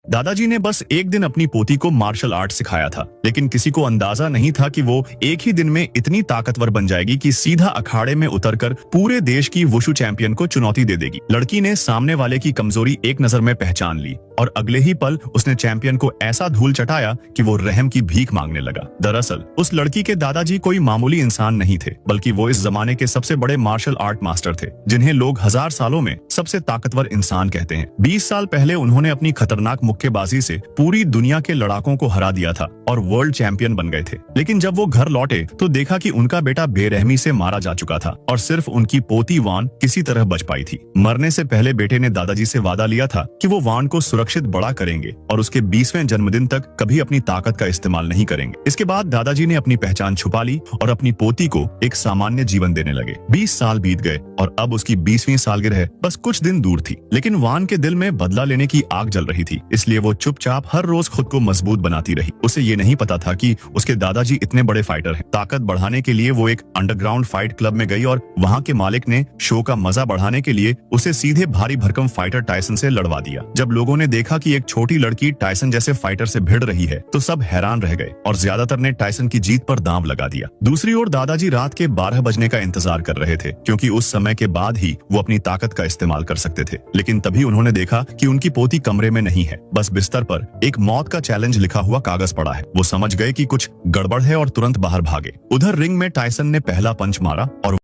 दादाजी ने बस एक दिन अपनी पोती को मार्शल आर्ट सिखाया था, लेकिन किसी को अंदाजा नहीं था कि वो एक ही दिन में इतनी ताकतवर बन जाएगी कि सीधा अखाड़े में उतरकर पूरे देश की वुशु चैंपियन को चुनौती दे देगी। लड़की ने सामने वाले की कमजोरी एक नजर में पहचान ली और अगले ही पल उसने चैंपियन को ऐसा धूल चटाया कि वो रहम की भीख मांगने लगा। दरअसल उस लड़की के दादाजी कोई मामूली इंसान नहीं थे, बल्कि वो इस जमाने के सबसे बड़े मार्शल आर्ट मास्टर थे, जिन्हें लोग 1000 सालों में सबसे ताकतवर इंसान कहते हैं। 20 साल पहले उन्होंने अपनी खतरनाक मुक्केबाजी से पूरी दुनिया के लड़ाकों को हरा दिया था और वर्ल्ड चैंपियन बन गए थे। लेकिन जब वो घर लौटे तो देखा कि उनका बेटा बेरहमी से मारा जा चुका था और सिर्फ उनकी पोती वान किसी तरह बच पाई थी। मरने से पहले बेटे ने दादाजी से वादा लिया था कि वो वान को सुरक्षित बड़ा करेंगे और उसके 20वें जन्मदिन तक कभी अपनी ताकत का इस्तेमाल नहीं करेंगे। इसके बाद दादाजी ने अपनी पहचान छुपा ली और अपनी पोती को एक सामान्य जीवन देने लगे। 20 साल बीत गए और अब उसकी 20वीं सालगिरह बस कुछ दिन दूर थी, लेकिन वान के दिल में बदला लेने की आग जल रही थी, इसलिए वो चुपचाप हर रोज खुद को मजबूत बनाती रही। उसे ये नहीं पता था कि उसके दादाजी इतने बड़े फाइटर हैं। ताकत बढ़ाने के लिए वो एक अंडरग्राउंड फाइट क्लब में गई और वहाँ के मालिक ने शो का मजा बढ़ाने के लिए उसे सीधे भारी भरकम फाइटर टायसन से लड़वा दिया। जब लोगों ने देखा कि एक छोटी लड़की टायसन जैसे फाइटर से भिड़ रही है तो सब हैरान रह गए और ज्यादातर ने टायसन की जीत पर दांव लगा दिया। दूसरी ओर दादाजी रात के 12 बजने का इंतजार कर रहे थे, क्योंकि उस समय के बाद ही वो अपनी ताकत का इस्तेमाल कर सकते थे। लेकिन तभी उन्होंने देखा कि उनकी पोती कमरे में नहीं है, बस बिस्तर पर एक मौत का चैलेंज लिखा हुआ कागज पड़ा है। वो समझ गए कि कुछ गड़बड़ है और तुरंत बाहर भागे। उधर रिंग में टायसन ने पहला पंच मारा और